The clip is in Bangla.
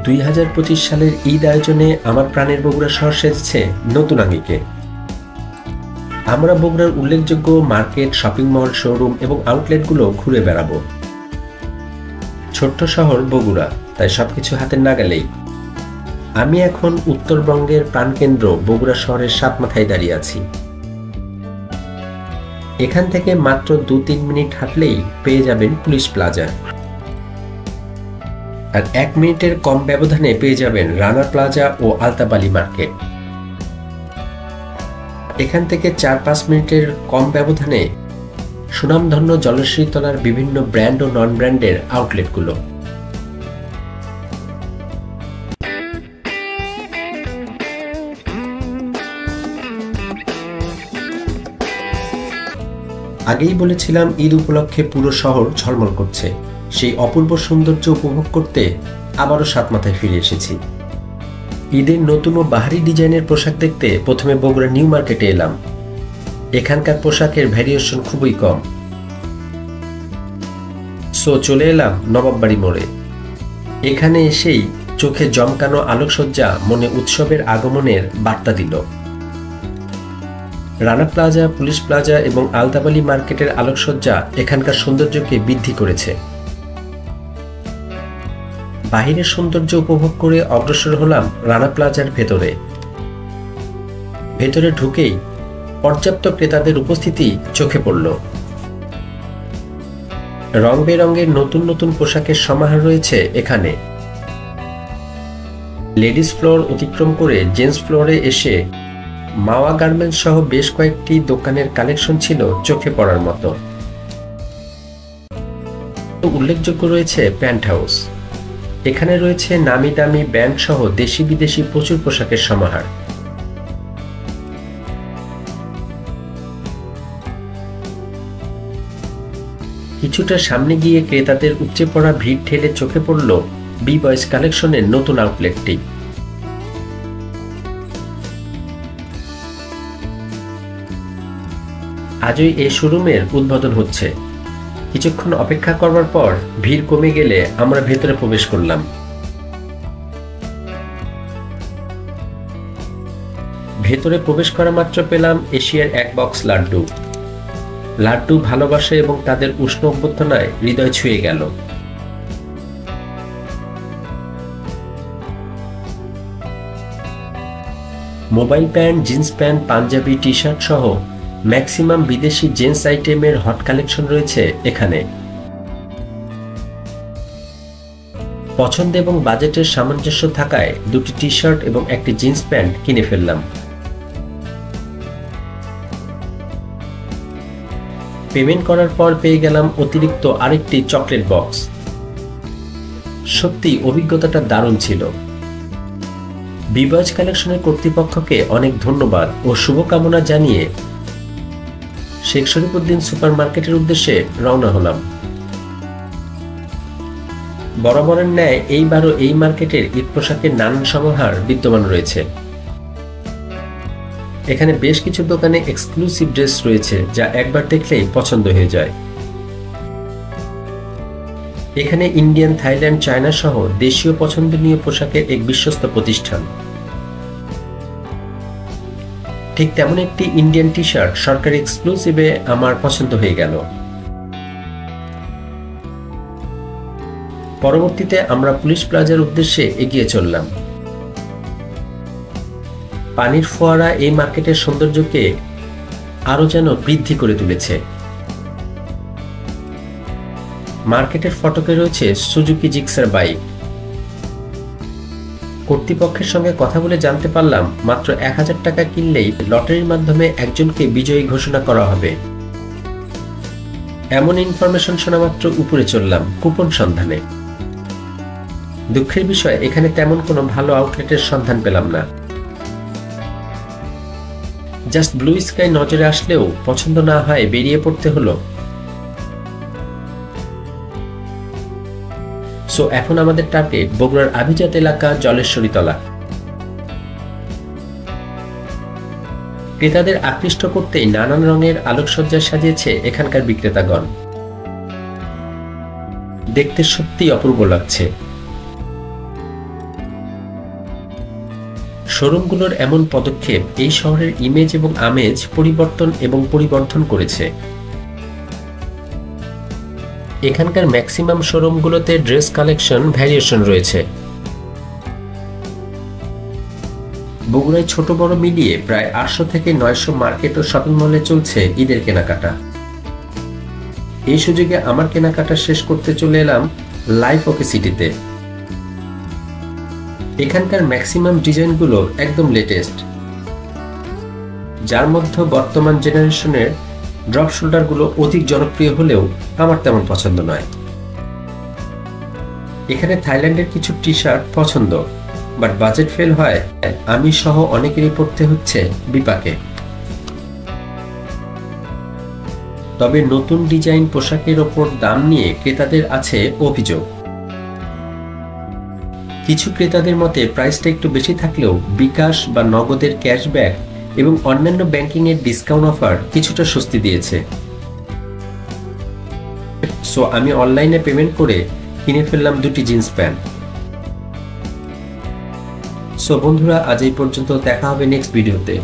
2025 সালের ঈদ আয়োজনে আমার প্রাণের বগুড়া শহর সেজেছে নতুন আঙ্গিকে। আমরা বগুড়ার উল্লেখযোগ্য মার্কেট, শপিং মল, শোরুম এবং আউটলেটগুলো ঘুরে বেড়াবো। ছোট্ট শহর বগুড়া, তাই সবকিছু হাতের নাগালেই। আমি এখন উত্তরবঙ্গের প্রাণকেন্দ্র বগুড়া শহরের সাতমাথায় দাঁড়িয়ে আছি। এখান থেকে মাত্র 2-3 মিনিট হাঁটলেই পেয়ে যাবেন পুলিশ প্লাজা, আর 1 মিনিটের কম ব্যবধানে পেয়ে যাবেন রানা প্লাজা ও আলতাবালি মার্কেট। এখান থেকে 4-5 মিনিটের কম ব্যবধানে সুনামধন্য জলেশ্বরী তলার বিভিন্ন ব্র্যান্ড ও নন ব্র্যান্ডের আউটলেটগুলো। আগেই বলেছিলাম ঈদ উপলক্ষে পুরো শহর ঝলমল করছে। সেই অপূর্ব সৌন্দর্য উপভোগ করতে আবারও সাতমাথায় ফিরে এসেছি। ঈদের নতুন ও বাহারি ডিজাইনের পোশাক দেখতে প্রথমে বগুড়া নিউ মার্কেটে এলাম। এখানকার পোশাকের ভ্যারিয়েশন খুবই কম। চলে এলাম নবাববাড়ি মোড়ে। এখানে এসেই চোখে জমকানো আলোকসজ্জা মনে উৎসবের আগমনের বার্তা দিল। রানা প্লাজা, পুলিশ প্লাজা এবং আলতাবালি মার্কেটের আলোকসজ্জা এখানকার সৌন্দর্যকে বৃদ্ধি করেছে। বাহিরের সৌন্দর্য উপভোগ করে অগ্রসর হলাম রানা প্লাজার ভেতরে ঢুকেই পর্যাপ্ত ক্রেতাদের উপস্থিতি চোখে পড়ল। রং বেরঙের নতুন নতুন পোশাকের সমাহার রয়েছে এখানে। লেডিস ফ্লোর অতিক্রম করে জেন্টস ফ্লোরে এসে মাওয়া গার্মেন্টস সহ বেশ কয়েকটি দোকানের কালেকশন ছিল চোখে পড়ার মতো। উল্লেখযোগ্য রয়েছে প্যান্ট হাউস। এখানে রয়েছে নামি দামি ব্র্যান্ড সহ দেশি বিদেশি প্রচুর পোশাকের সমাহার। কিছুটা সামনে গিয়ে ক্রেতাদের উপচে পড়া ভিড় ঠেলে চোখে পড়ল বি বয়েজ কালেকশনের নতুন আউটলেটটি। আজই এই শোরুমের উদ্বোধন হচ্ছে। কিছুক্ষণ অপেক্ষা করবার পর ভিড় কমে গেলে আমরা ভেতরে প্রবেশ করলাম। ভেতরে প্রবেশ করা মাত্র পেলাম এশিয়ার এক বক্স লাড্ডু ভালোবাসা এবং তাদের উষ্ণ অভ্যর্থনায় হৃদয় ছুঁয়ে গেল। Mobile pant, jeans pant, punjabi, T shirt সহ ম্যাক্সিমাম বিদেশি জেন্টস আইটেমের হট কালেকশন রয়েছে এখানে। পছন্দ এবং বাজেটের সামঞ্জস্য থাকায় 2টি টি শার্ট এবং একটি জিন্স প্যান্ট কিনে ফেললাম। পেমেন্ট করার পর পেয়ে গেলাম অতিরিক্ত আরেকটি চকলেট বক্স। সত্যি অভিজ্ঞতাটা দারুণ ছিল। বি বয়েজ কালেকশনের কর্তৃপক্ষকে অনেক ধন্যবাদ ও শুভকামনা জানিয়ে শেখ শরীফুদ্দিন সুপার মার্কেটের উদ্দেশ্যে রওনা হলাম। বরাবরের ন্যায় এইবারও এই মার্কেটের ঈদ পোশাকের নানান সমাহার বিদ্যমান রয়েছে। এখানে বেশ কিছু দোকানে এক্সক্লুসিভ ড্রেস রয়েছে যা একবার দেখলেই পছন্দ হয়ে যায়। এখানে ইন্ডিয়ান, থাইল্যান্ড, চায়না সহ দেশীয় পছন্দনীয় পোশাকের এক বিশ্বস্ত প্রতিষ্ঠান। ঠিক তেমন একটি ইন্ডিয়ান টি শার্ট সরকারি এক্সক্লুসিভে আমার পছন্দ হয়ে গেল। পরবর্তীতে আমরা পুলিশ প্লাজার উদ্দেশ্যে এগিয়ে চললাম। পানির ফোয়ারা এই মার্কেটের সৌন্দর্যকে আরো যেন বৃদ্ধি করে তুলেছে। মার্কেটের ফটকে রয়েছে সুজুকি জিক্সার বাইক। কর্তৃপক্ষের সঙ্গে কথা বলে জানতে পারলাম মাত্র 1000 টাকা কিনলেই লটারির মাধ্যমে একজনকে বিজয়ী ঘোষণা করা হবে। এমন ইনফরমেশন শোনা মাত্র উপরে চললাম কুপন সন্ধানে। দুঃখের বিষয় এখানে তেমন কোনো ভালো আউটলেটের সন্ধান পেলাম না। জাস্ট ব্লু স্কাই নজরে আসলেও পছন্দ না হয় বেরিয়ে পড়তে হলো। এখন আমাদের টার্গেট বগুড়ার আভিজাত এলাকা জলেশ্বরী তলা। ক্রেতাদের আকৃষ্ট করতেই নানান রঙের আলোকসজ্জা সাজিয়েছে এখানকার বিক্রেতাগণ। দেখতে সত্যি অপূর্ব লাগছে। শোরুমগুলোর এমন পদক্ষেপ এই শহরের ইমেজ এবং আমেজ পরিবর্তন এবং পরিবর্ধন করেছে। এখানকার ম্যাক্সিমাম শোরুমগুলোতে ড্রেস কালেকশন ভ্যারিয়েশন রয়েছে। বগুড়ায় ছোট বড় মিলিয়ে প্রায় 800 থেকে 900 মার্কেট ও শপিং মলে চলছে ঈদের কেনাকাটা। এই সুযোগে আমার কেনাকাটা শেষ করতে চলে এলাম লাইফ ওকে সিটিতে। এখানকার ম্যাক্সিমাম ডিজাইনগুলো একদম লেটেস্ট, যার মধ্যে বর্তমান জেনারেশনের ড্রপ শোল্ডারগুলো অধিক জনপ্রিয় হলেও আমার তেমন পছন্দ নয়। এখানে থাইল্যান্ডের কিছু টি শার্ট পছন্দ, বাট বাজেট ফেল হয় আমি সহ অনেকেরই পড়তে হচ্ছে বিপাকে। তবে নতুন ডিজাইন পোশাকের ওপর দাম নিয়ে ক্রেতাদের আছে অভিযোগ। কিছু ক্রেতাদের মতে প্রাইসটা একটু বেশি থাকলেও বিকাশ বা নগদের ক্যাশব্যাক এবং অন্যান্য ব্যাংকিংয়ের ডিসকাউন্ট অফার কিছুটা স্বস্তি দিয়েছে। সো আমি অনলাইনে পেমেন্ট করে কিনে ফেললাম দুটি জিন্স প্যান্ট। সো বন্ধুরা, আজ এই পর্যন্ত, দেখা হবে নেক্সট ভিডিওতে।